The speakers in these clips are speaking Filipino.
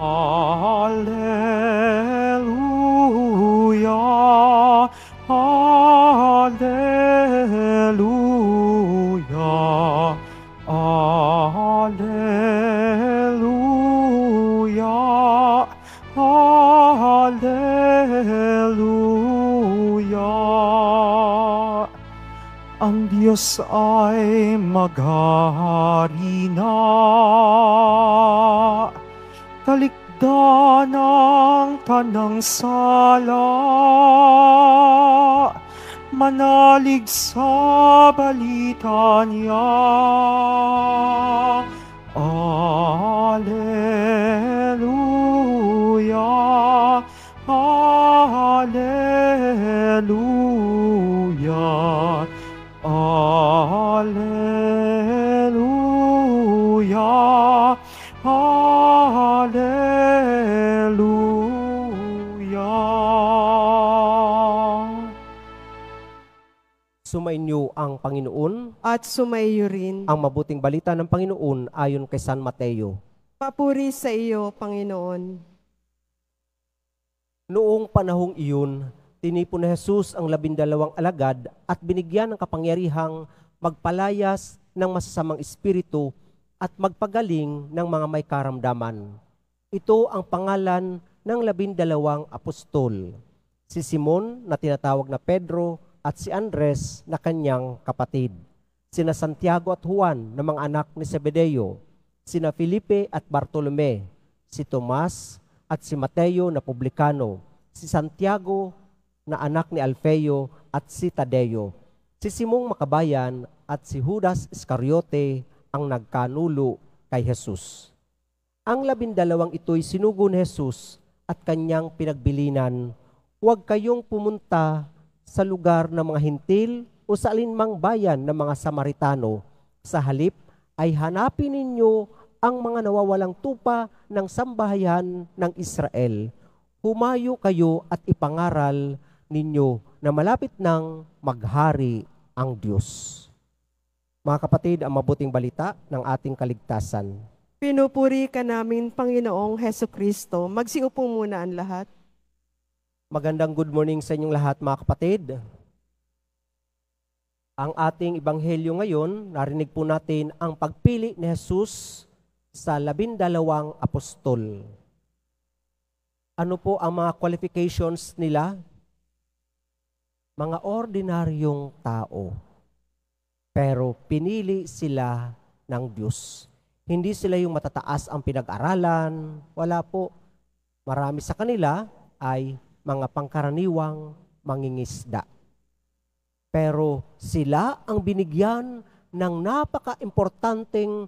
Alleluia, Alleluia, Alleluia, Alleluia. Ang Diyos ay maghahari na, talikdan ng tanang sala, manalig sa balita niya. Alleluia, Alleluia, Alleluia, Alleluia. Sumainyo ang Panginoon, At sumaiyo rin. ang mabuting balita ng Panginoon ayon kay San Mateo. Papuri sa iyo, Panginoon. Noong panahong iyon, tinipon ni Jesus ang 12 alagad at binigyan ng kapangyarihang magpalayas ng masasamang espiritu at magpagaling ng mga may karamdaman. Ito ang pangalan ng 12 apostol, si Simon na tinatawag na Pedro at si Andres na kanyang kapatid, sina Santiago at Juan na mga anak ni Zebedeo, sina Felipe at Bartolome, si Tomas at si Mateo na publikano, si Santiago na anak ni Alfeo at si Tadeo, si Simong Makabayan at si Judas Iscariote ang nagkanulo kay Jesus. Ang 12 ito'y sinugo ni Jesus at kanyang pinagbilinan, huwag kayong pumunta sa lugar ng mga hintil o sa alinmang bayan ng mga Samaritano. Sa halip ay hanapin ninyo ang mga nawawalang tupa ng sambahayan ng Israel. Humayo kayo at ipangaral ninyo na malapit nang maghari ang Diyos. Mga kapatid, ang mabuting balita ng ating kaligtasan. Pinupuri ka namin, Panginoong Heso Kristo. Magsiupo muna ang lahat. Magandang good morning sa inyong lahat, mga kapatid. Ang ating ebanghelyo ngayon, narinig po natin ang pagpili ni Jesus sa 12 apostol. Ano po ang mga qualifications nila? Mga ordinaryong tao. Pero pinili sila ng Diyos. Hindi sila yung matataas ang pinag-aralan. Wala po. Marami sa kanila ay mga pangkaraniwang mangingisda. Pero sila ang binigyan ng napaka-importanteng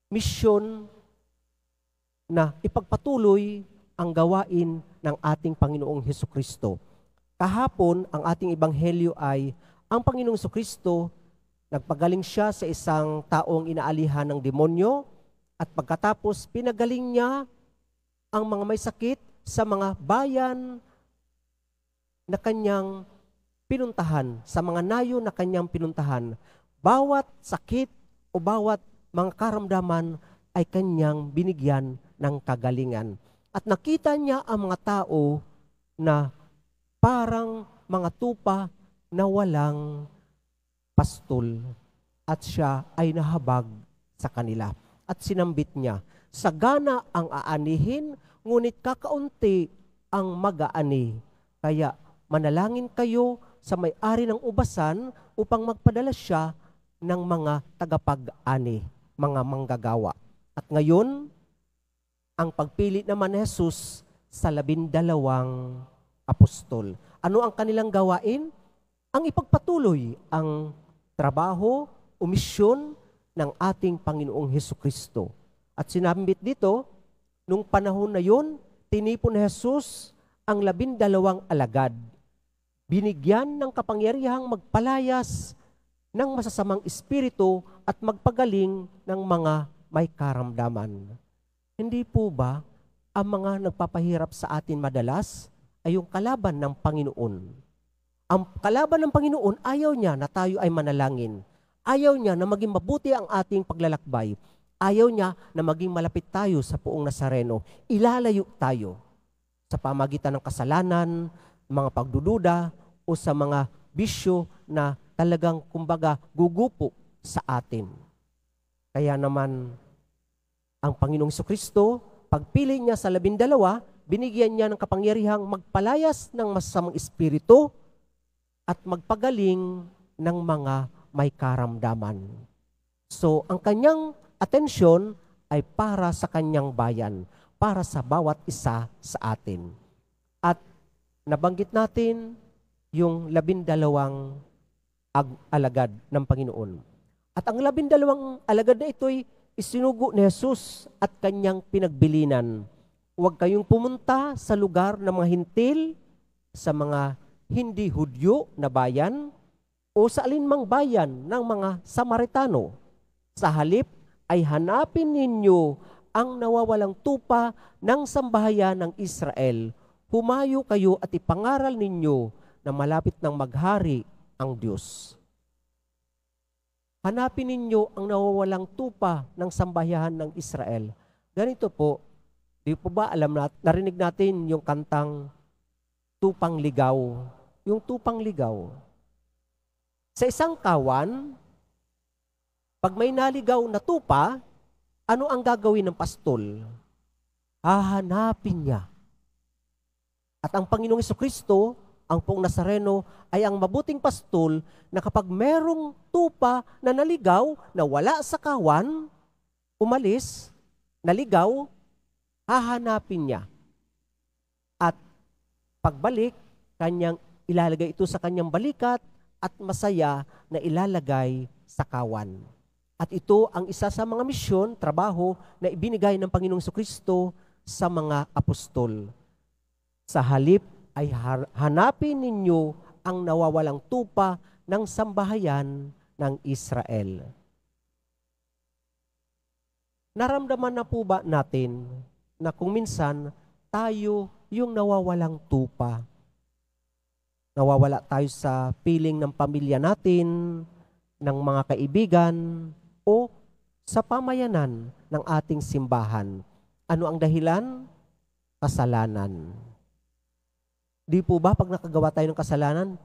misyon na ipagpatuloy ang gawain ng ating Panginoong Hesukristo. Kahapon, ang ating ebanghelyo ay ang Panginoong Hesukristo, nagpagaling siya sa isang taong inaalihan ng demonyo at pagkatapos pinagaling niya ang mga may sakit sa mga bayan na kanyang pinuntahan, sa mga nayo na kanyang pinuntahan. Bawat sakit o bawat mga karamdaman ay kanyang binigyan ng kagalingan. At nakita niya ang mga tao na parang mga tupa na walang pastol at siya ay nahabag sa kanila. At sinambit niya, sagana ang aanihin, ngunit kakaunti ang mag-aani. Kaya manalangin kayo sa may-ari ng ubasan upang magpadala siya ng mga tagapag-ani, mga manggagawa. At ngayon, ang pagpili naman ni Jesus sa 12 apostol. Ano ang kanilang gawain? Ang ipagpatuloy ang trabaho o misyon ng ating Panginoong Hesukristo. At sinambit dito, nung panahon na yon, tinipon ni Jesus ang 12 alagad. Binigyan ng kapangyarihang magpalayas ng masasamang espiritu at magpagaling ng mga may karamdaman. Hindi po ba ang mga nagpapahirap sa atin madalas ay yung kalaban ng Panginoon? Ang kalaban ng Panginoon, ayaw niya na tayo ay manalangin. Ayaw niya na maging mabuti ang ating paglalakbay. Ayaw niya na maging malapit tayo sa Poong Nazareno. Ilalayo tayo sa pamagitan ng kasalanan, mga pagdududa, o sa mga bisyo na talagang kumbaga gugupo sa atin. Kaya naman, ang Panginoong Jesucristo, pagpili niya sa 12, binigyan niya ng kapangyarihang magpalayas ng masasamang espiritu at magpagaling ng mga may karamdaman. So, ang kanyang atensyon ay para sa kanyang bayan, para sa bawat isa sa atin. At nabanggit natin yung 12 alagad ng Panginoon. At ang 12 alagad na ito'y isinugo ni Jesus at kanyang pinagbilinan. Huwag kayong pumunta sa lugar ng mga hintil, sa mga hindi Hudyo na bayan, o sa alinmang bayan ng mga Samaritano. Sa halip ay hanapin ninyo ang nawawalang tupa ng sambahayan ng Israel. Humayo kayo at ipangaral ninyo na malapit ng maghari ang Diyos. Hanapin ninyo ang nawawalang tupa ng sambahayan ng Israel. Ganito po, di po ba narinig natin yung kantang Tupang Ligaw? Yung Tupang Ligaw. Sa isang kawan, pag may naligaw na tupa, ano ang gagawin ng pastol? Hahanapin niya. At ang Panginoong Jesucristo, ang Poong Nazareno, ay ang mabuting pastol na kapag merong tupa na naligaw, na wala sa kawan, umalis, naligaw, hahanapin niya. At pagbalik, kanyang ilalagay ito sa kanyang balikat at masaya na ilalagay sa kawan. At ito ang isa sa mga misyon, trabaho na ibinigay ng Panginoong Jesucristo sa mga apostol. Sa halip ay hanapin ninyo ang nawawalang tupa ng sambahayan ng Israel. Naramdaman na po ba natin na kung minsan tayo yung nawawalang tupa? Nawawala tayo sa piling ng pamilya natin, ng mga kaibigan, o sa pamayanan ng ating simbahan. Ano ang dahilan? Kasalanan. Di po ba pag nakagawa tayo ng kasalanan,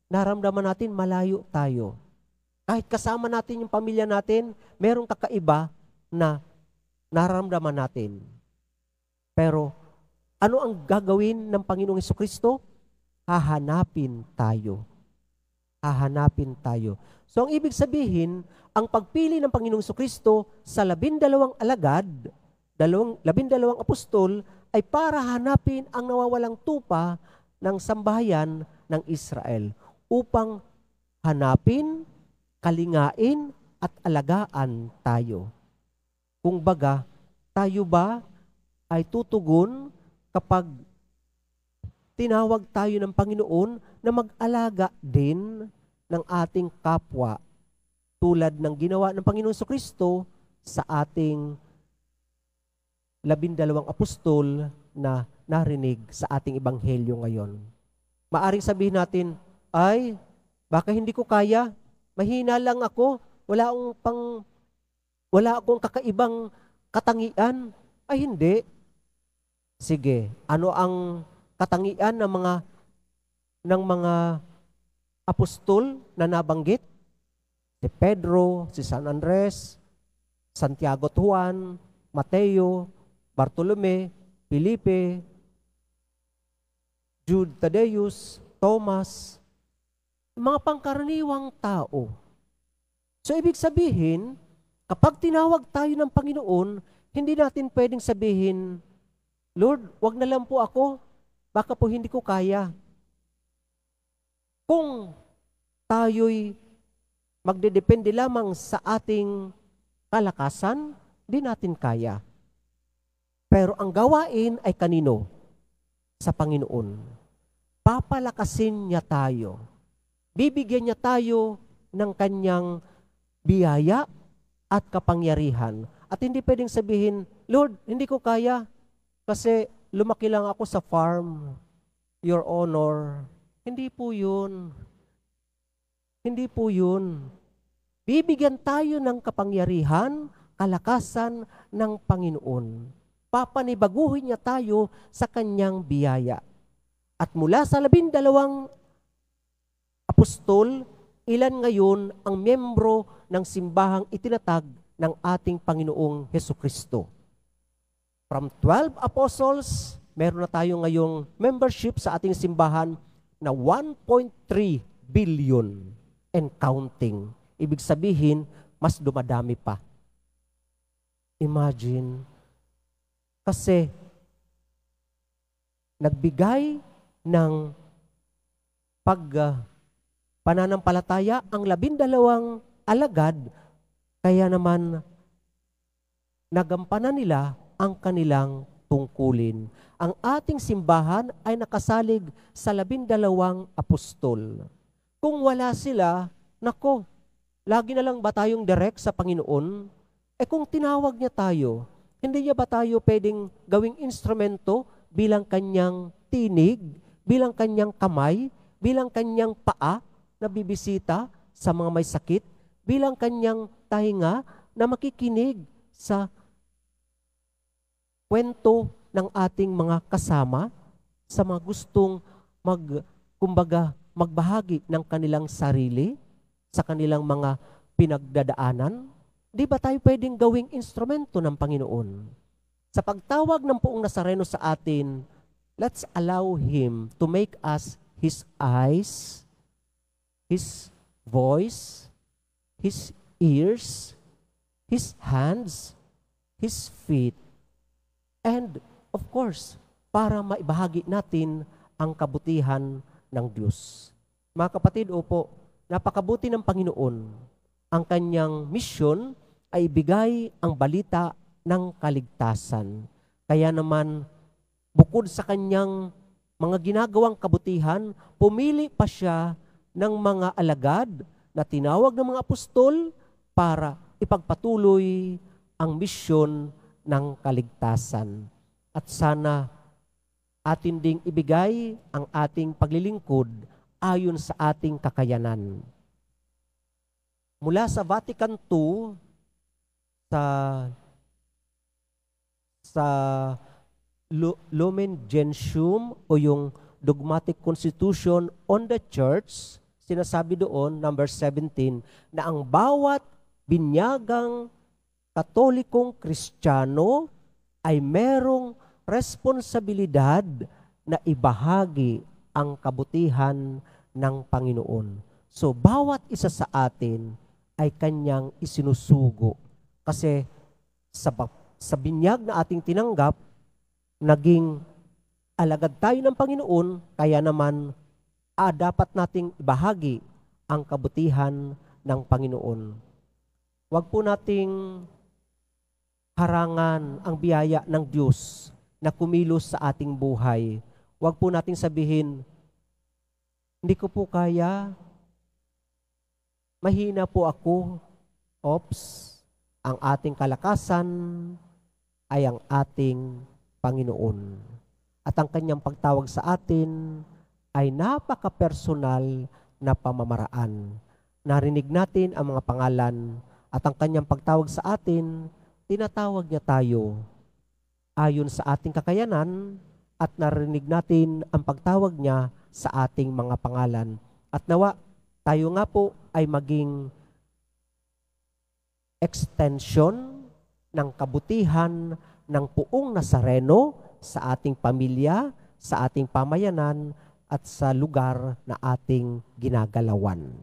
naramdaman natin malayo tayo. Kahit kasama natin yung pamilya natin, merong kakaiba na naramdaman natin. Pero ano ang gagawin ng Panginoong Jesucristo? Hahanapin tayo. Hahanapin tayo. So ang ibig sabihin, ang pagpili ng Panginoong Jesucristo sa 12 alagad, 12 apostol, ay para hanapin ang nawawalang tupa ng sambahayan ng Israel upang hanapin, kalingain, at alagaan tayo. Kung baga, tayo ba ay tutugon kapag tinawag tayo ng Panginoon na mag-alaga din ng ating kapwa tulad ng ginawa ng Panginoon Jesucristo sa ating 12 apostol na narinig sa ating ebanghelyo ngayon. Maaring sabihin natin, ay, baka hindi ko kaya, mahina lang ako, wala akong kakaibang katangian. Ay, hindi. Sige, ano ang katangian ng mga apostol na nabanggit? Si Pedro, si San Andres, Santiago at Juan, Mateo, Bartolome, Felipe, Jude Tadeus, Thomas, mga pangkaraniwang tao. So ibig sabihin, kapag tinawag tayo ng Panginoon, hindi natin pwedeng sabihin, Lord, wag na lang po ako, baka po hindi ko kaya. Kung tayo'y magdedepende lamang sa ating kalakasan, di natin kaya. Pero ang gawain ay kanino? Sa Panginoon. Papalakasin niya tayo. Bibigyan niya tayo ng kanyang biyaya at kapangyarihan. At hindi pwedeng sabihin, Lord, hindi ko kaya kasi lumaki lang ako sa farm, Your Honor. Hindi po yun. Hindi po yun. Bibigyan tayo ng kapangyarihan, kalakasan ng Panginoon. Papanibaguhin niya tayo sa kanyang biyaya. At mula sa 12 apostol, ilan ngayon ang miyembro ng simbahang itinatag ng ating Panginoong Hesukristo? From 12 apostles, meron na tayo ngayong membership sa ating simbahan na 1.3 billion and counting. Ibig sabihin, mas dumadami pa. Imagine, kasi nagbigay ng pananampalataya ang 12 alagad, kaya naman nagampanan nila ang kanilang tungkulin. Ang ating simbahan ay nakasalig sa 12 apostol. Kung wala sila, nako, lagi na lang ba tayong direct sa Panginoon? Kung tinawag niya tayo, hindi niya ba tayo pwedeng gawing instrumento bilang kanyang tinig, bilang kanyang kamay, bilang kanyang paa na bibisita sa mga may sakit, bilang kanyang tahinga na makikinig sa kwento ng ating mga kasama, sa mga gustong magbahagi ng kanilang sarili, sa kanilang mga pinagdadaanan? Di ba tayo pwedeng gawing instrumento ng Panginoon? Sa pagtawag ng Poong Nazareno sa atin, let's allow Him to make us His eyes, His voice, His ears, His hands, His feet, and of course, para maibahagi natin ang kabutihan ng Diyos. Mga kapatid, opo, napakabuti ng Panginoon. Ang kanyang misyon ay ibigay ang balita ng kaligtasan. Kaya naman, bukod sa kanyang mga ginagawang kabutihan, pumili pa siya ng mga alagad na tinawag ng mga apostol para ipagpatuloy ang misyon ng kaligtasan. At sana atin ding ibigay ang ating paglilingkod ayon sa ating kakayanan. Mula sa Vatican II, sa Lumen Gentium o yung Dogmatic Constitution on the Church, sinasabi doon, number 17, na ang bawat binyagang Katolikong Kristiyano ay merong responsibilidad na ibahagi ang kabutihan ng Panginoon. So, bawat isa sa atin ay kanyang isinusugo. Kasi sa binyag na ating tinanggap, naging alagad tayo ng Panginoon, kaya naman dapat nating ibahagi ang kabutihan ng Panginoon. Huwag po nating harangan ang biyaya ng Diyos na kumilos sa ating buhay. Huwag po nating sabihin, hindi ko po kaya, mahina po ako. Ops, ang ating kalakasan ay ang ating Panginoon. At ang kanyang pagtawag sa atin ay napaka-personal na pamamaraan. Narinig natin ang mga pangalan at ang kanyang pagtawag sa atin, tinatawag niya tayo ayon sa ating kakayanan at narinig natin ang pagtawag niya sa ating mga pangalan. At nawa, tayo nga po ay maging extension ng kabutihan ng Poong Nazareno sa ating pamilya, sa ating pamayanan, at sa lugar na ating ginagalawan.